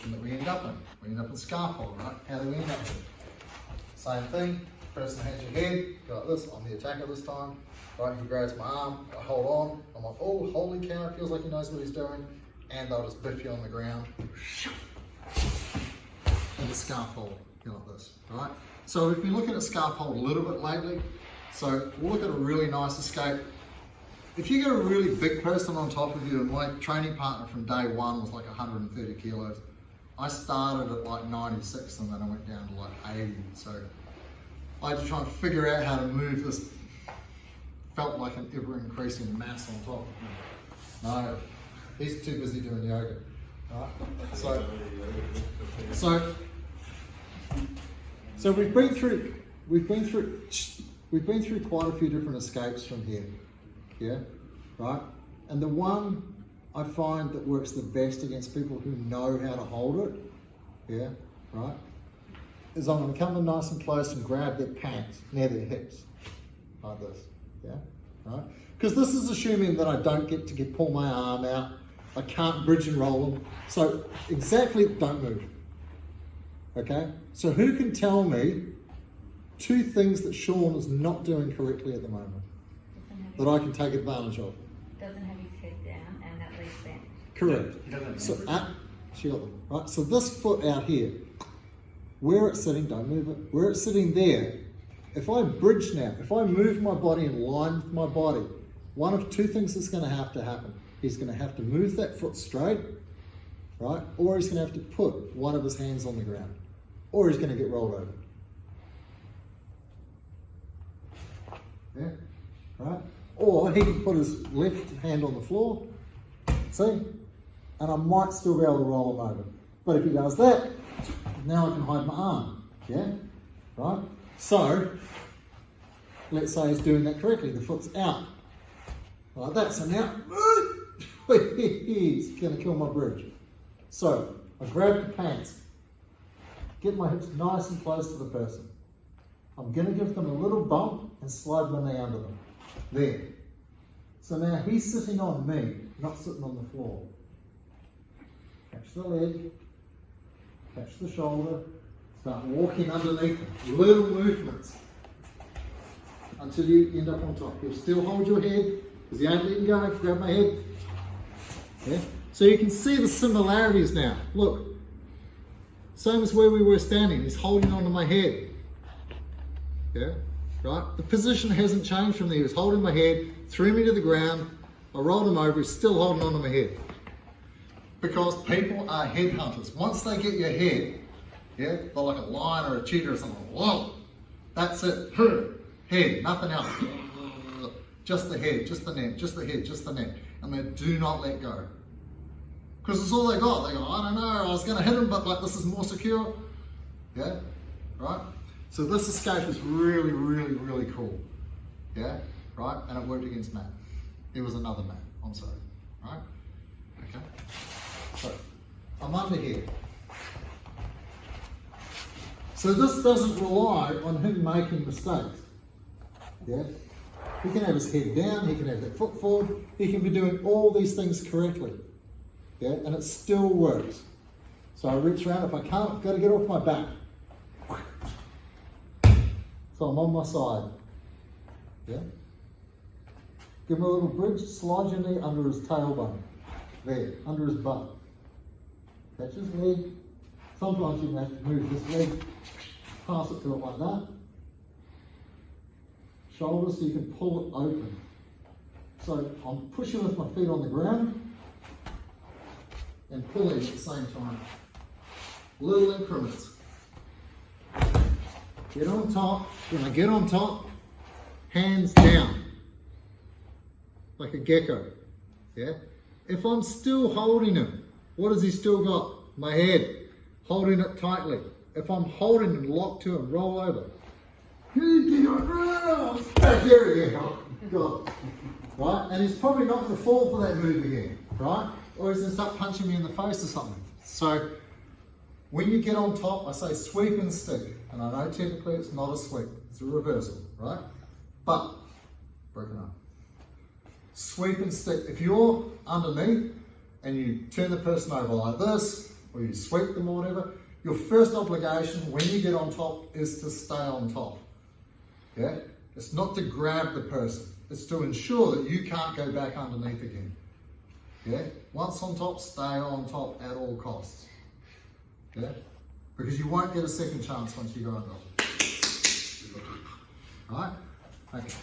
position that we end up in. We end up in scarf hold, right? How do we end up here? Same thing, person has your head, go like this, I'm the attacker this time, right? He grabs my arm, I hold on, I'm like, oh, holy cow, feels like he knows what he's doing, and they'll just biff you on the ground, and the scarf hold, you like this, right? So we've been looking at scarf hold a little bit lately, so we'll look at a really nice escape. If you get a really big person on top of you, and my training partner from day one was like 130 kilos, I started at like 96 and then I went down to like 80. So I had to try and figure out how to move this, felt like an ever increasing mass on top of me. No, he's too busy doing yoga. Right? So we've been through quite a few different escapes from here. Yeah, right? And the one I find that works the best against people who know how to hold it, yeah, right, is I'm going to come in nice and close and grab their pants near their hips, like this, yeah, right? Because this is assuming that I don't get to pull my arm out, I can't bridge and roll them, so exactly, don't move, okay? So who can tell me 2 things that Sean is not doing correctly at the moment, that I can take advantage of? Doesn't have his head down and that legs bent. Correct. So she got them, right? So this foot out here, where it's sitting, don't move it. Where it's sitting there, if I bridge now, if I move my body in line with my body, one of 2 things is going to happen. He's going to have to move that foot straight, right? Or he's going to have to put one of his hands on the ground, or he's going to get rolled over. Yeah, right? Or he can put his left hand on the floor, see? And I might still be able to roll him over. But if he does that, now I can hide my arm, yeah? Right? So, let's say he's doing that correctly. The foot's out, like that. So now, he's gonna kill my bridge. So, I grab the pants, get my hips nice and close to the person. I'm gonna give them a little bump and slide my knee under them. There. So now he's sitting on me, not sitting on the floor. Catch the leg, catch the shoulder, start walking underneath him. Little movements until you end up on top. You'll still hold your head, because you ain't letting go. Grab my head. Yeah? So you can see the similarities now. Look, same as where we were standing. He's holding onto my head. Yeah? Right? The position hasn't changed from there. He was holding my head, threw me to the ground, I rolled him over, he's still holding onto my head. Because people are head hunters. Once they get your head, yeah, they're like a lion or a cheetah or something. Whoa! That's it. Head, nothing else. Just the head, just the neck, just the head, just the neck. And they do not let go. Because it's all they got. They go, I don't know, I was going to hit him, but like this is more secure. Yeah? Right? So this escape is really, really, really cool. Yeah? Right? And it worked against Matt. It was another Matt. I'm sorry. Right? Okay? So, I'm under here. So this doesn't rely on him making mistakes. Yeah? He can have his head down, he can have that foot forward, he can be doing all these things correctly. Yeah? And it still works. So I reach around, if I can't, I've got to get off my back. So I'm on my side. Yeah? Give him a little bridge, slide your knee under his tailbone. There, under his butt. Catch his leg. Sometimes you have to move this leg, pass it to it like that. Shoulders so you can pull it open. So I'm pushing with my feet on the ground and pulling at the same time. Little increments. Get on top. When I get on top, hands down. Like a gecko. Yeah? If I'm still holding him, what has he still got? My head. Holding it tightly. If I'm holding him locked to him, roll over. There we go. Got it. Right? And he's probably not going to fall for that move again. Right? Or he's going to start punching me in the face or something. So, when you get on top, I say sweep and stick. And I know technically it's not a sweep, it's a reversal, right? But, broken up. Sweep and stick. If you're underneath and you turn the person over like this, or you sweep them or whatever, your first obligation when you get on top is to stay on top. Yeah? It's not to grab the person. It's to ensure that you can't go back underneath again. Yeah? Once on top, stay on top at all costs. Yeah? Because you won't get a second chance once you go on top. Alright? Okay.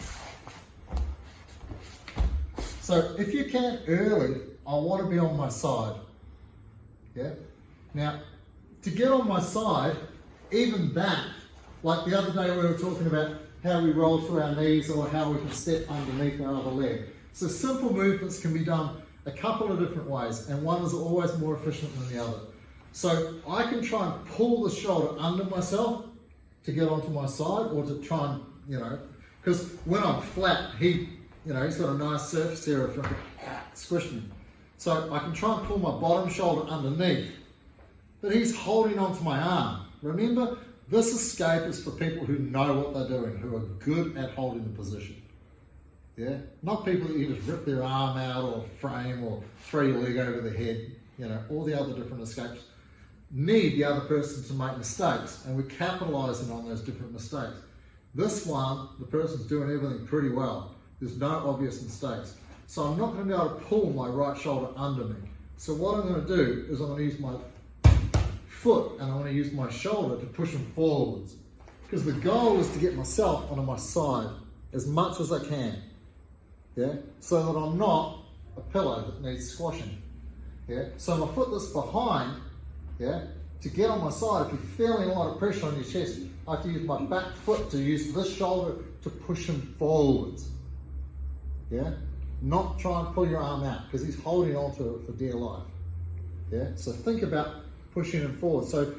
So if you can early, I want to be on my side. Yeah? Now, to get on my side, even that, like the other day we were talking about how we roll through our knees or how we can step underneath our other leg. So simple movements can be done a couple of different ways, and one is always more efficient than the other. So I can try and pull the shoulder under myself to get onto my side, or to try and, you know, because when I'm flat, he's got a nice surface here of squishing me. So I can try and pull my bottom shoulder underneath, but he's holding onto my arm. Remember, this escape is for people who know what they're doing, who are good at holding the position. Yeah? Not people that you just rip their arm out or frame or throw your leg over the head, all the other different escapes. Need the other person to make mistakes, and we're capitalising on those different mistakes. This one, the person's doing everything pretty well. There's no obvious mistakes. So I'm not going to be able to pull my right shoulder under me. So what I'm going to do is I'm going to use my foot and I'm going to use my shoulder to push him forwards. Because the goal is to get myself onto my side as much as I can. Yeah? So that I'm not a pillow that needs squashing. Yeah? So my foot that's behind, yeah, to get on my side, if you're feeling a lot of pressure on your chest, I have to use my back foot to use this shoulder to push him forwards. Yeah? Not try and pull your arm out, because he's holding on to it for dear life. Yeah? So think about pushing him forward. So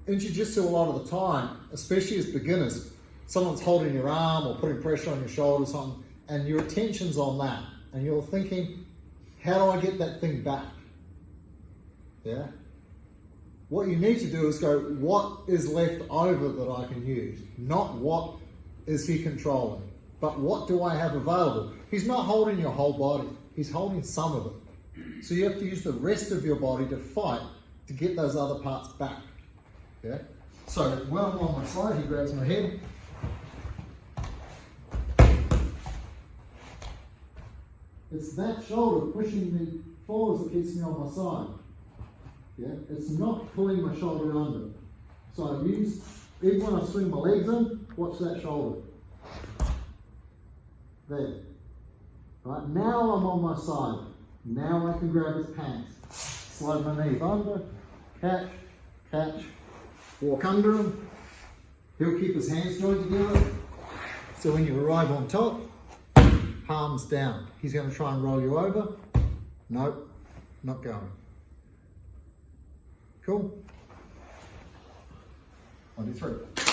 in jiu-jitsu a lot of the time, especially as beginners, someone's holding your arm or putting pressure on your shoulder or something, and your attention's on that, and you're thinking, how do I get that thing back? Yeah? What you need to do is go, what is left over that I can use? Not what is he controlling, but what do I have available? He's not holding your whole body, he's holding some of it. So you have to use the rest of your body to fight to get those other parts back. Yeah? So when I'm on my side, he grabs my head. It's that shoulder pushing me forwards that keeps me on my side. Yeah? It's not pulling my shoulder under. So I use, even when I swing my legs in, watch that shoulder. There. Right, now I'm on my side. Now I can grab his pants. Slide my knees under, catch, catch, walk under him. He'll keep his hands joined together. So when you arrive on top, palms down. He's going to try and roll you over. Nope, not going. Cool? 1, 2, 3.